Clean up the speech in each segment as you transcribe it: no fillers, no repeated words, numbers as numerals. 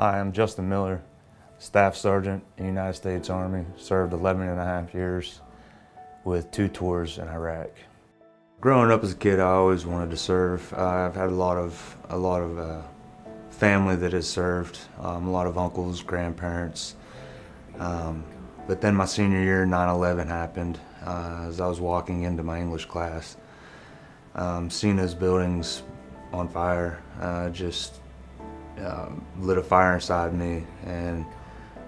Hi, I'm Justin Miller, Staff Sergeant in the United States Army, served 11.5 years with 2 tours in Iraq. Growing up as a kid, I always wanted to serve. I've had a lot of family that has served, a lot of uncles, grandparents. But then my senior year, 9/11 happened. As I was walking into my English class, seeing those buildings on fire just lit a fire inside me, and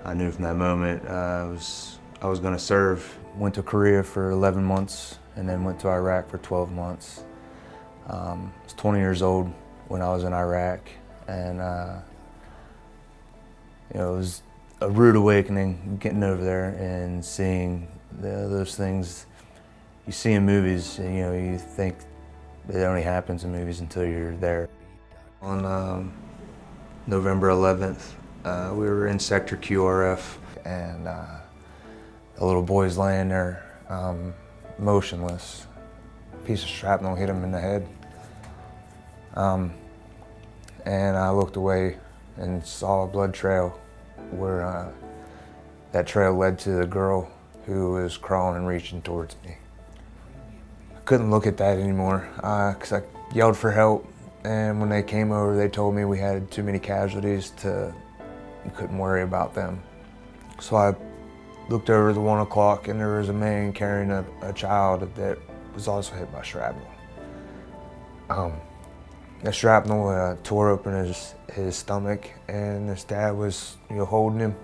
I knew from that moment I was going to serve. Went to Korea for 11 months and then went to Iraq for 12 months. I was 20 years old when I was in Iraq, and it was a rude awakening getting over there and seeing those things you see in movies. You think it only happens in movies until you're there. On November 11th, we were in Sector QRF, and a little boy's laying there motionless. A piece of shrapnel hit him in the head. And I looked away and saw a blood trail where that trail led to the girl who was crawling and reaching towards me. I couldn't look at that anymore because I yelled for help. And when they came over, they told me we had too many casualties we couldn't worry about them. So I looked over the 1 o'clock, and there was a man carrying a child that was also hit by shrapnel. The shrapnel tore open his stomach, and his dad was holding him.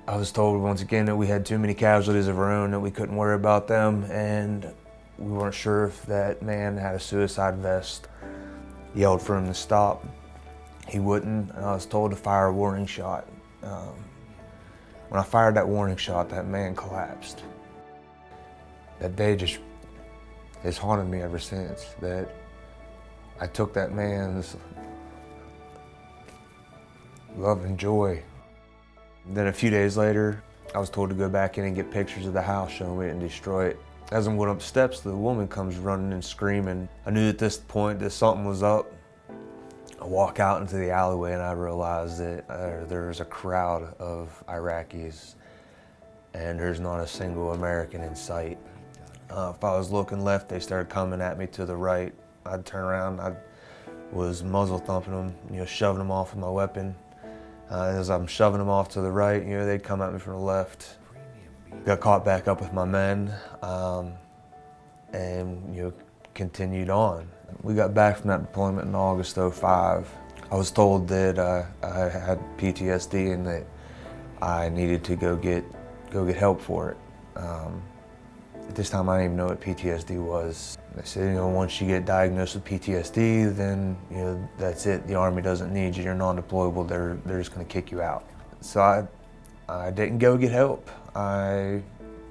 I was told once again that we had too many casualties of our own, that we couldn't worry about them, and we weren't sure if that man had a suicide vest. Yelled for him to stop. He wouldn't, and I was told to fire a warning shot. When I fired that warning shot, that man collapsed. That day just has haunted me ever since, that I took that man's love and joy. Then a few days later, I was told to go back in and get pictures of the house showing we didn't destroy it. As I'm going up the steps, the woman comes running and screaming. I knew at this point that something was up. I walk out into the alleyway and I realized that there's a crowd of Iraqis and there's not a single American in sight. If I was looking left, they started coming at me to the right. I'd turn around, I was muzzle thumping them, shoving them off with my weapon. As I'm shoving them off to the right, they'd come at me from the left. Got caught back up with my men, and continued on. We got back from that deployment in August '05. I was told that I had PTSD and that I needed to go get help for it. At this time, I didn't even know what PTSD was. They said, once you get diagnosed with PTSD, then that's it. The Army doesn't need you. You're non-deployable. They're just going to kick you out. So I didn't go get help. I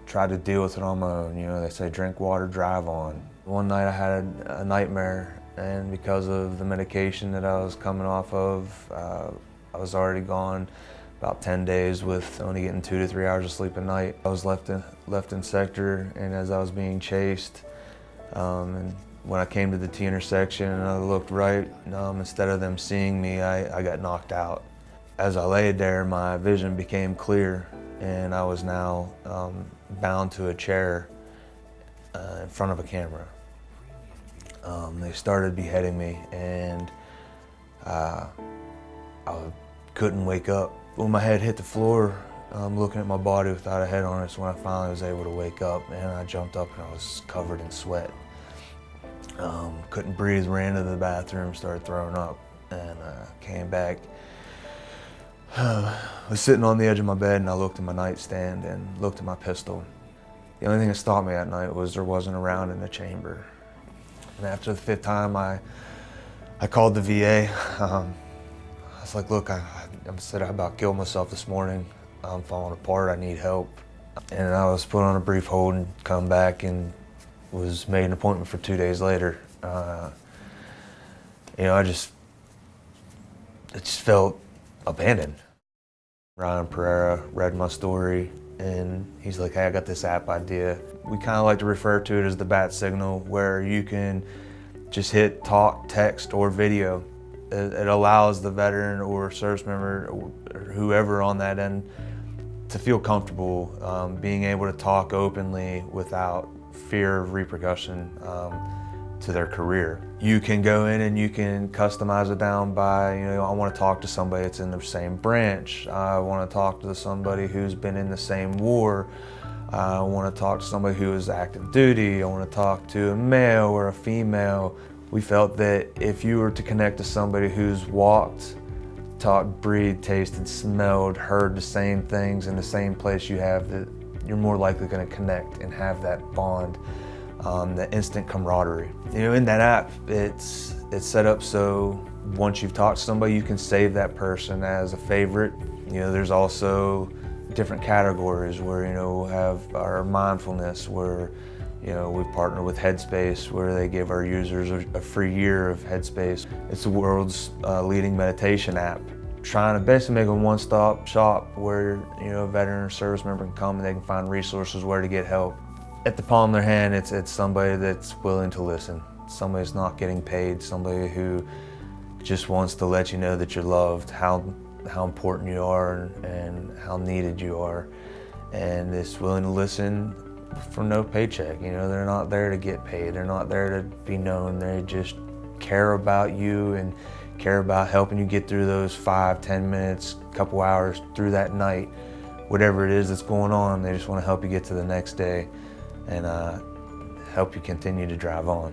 tried to deal with it on my own. They say drink water, drive on. One night I had a nightmare, and because of the medication that I was coming off of, I was already gone about 10 days with only getting 2 to 3 hours of sleep a night. I was left in sector, and as I was being chased, and when I came to the T intersection and I looked right, instead of them seeing me, I got knocked out. As I laid there, my vision became clear, and I was now bound to a chair in front of a camera. They started beheading me, and I couldn't wake up. When my head hit the floor, looking at my body without a head on it, so when I finally was able to wake up, and I jumped up and I was covered in sweat. Couldn't breathe, ran to the bathroom, started throwing up, and came back. I was sitting on the edge of my bed, and I looked at my nightstand and looked at my pistol. The only thing that stopped me that night was there wasn't a round in the chamber. And after the 5th time, I called the VA. I was like, look, I said I about killed myself this morning. I'm falling apart, I need help. And I was put on a brief hold and come back and was made an appointment for 2 days later. I just felt abandoned. Ryan Pereira read my story, and he's like, hey, I got this app idea. We kind of like to refer to it as the bat signal, where you can just hit talk, text, or video, it allows the veteran or service member or whoever on that end to feel comfortable, being able to talk openly without fear of repercussion to their career. You can go in and you can customize it down by, I want to talk to somebody that's in the same branch. I want to talk to somebody who's been in the same war. I want to talk to somebody who is active duty. I want to talk to a male or a female. We felt that if you were to connect to somebody who's walked, talked, breathed, tasted, smelled, heard the same things in the same place you have, that you're more likely going to connect and have that bond, the instant camaraderie. In that app, it's set up so once you've talked to somebody, you can save that person as a favorite. There's also different categories where, we'll have our mindfulness, where, we've partnered with Headspace, where they give our users a free year of Headspace. It's the world's leading meditation app, trying to basically make a one-stop shop where, a veteran or service member can come and they can find resources where to get help. At the palm of their hand, it's somebody that's willing to listen, somebody that's not getting paid, somebody who just wants to let you know that you're loved, how important you are and how needed you are, and is willing to listen for no paycheck. They're not there to get paid, they're not there to be known, they just care about you and care about helping you get through those 5-10 minutes, couple hours through that night, whatever it is that's going on. They just want to help you get to the next day and help you continue to drive on.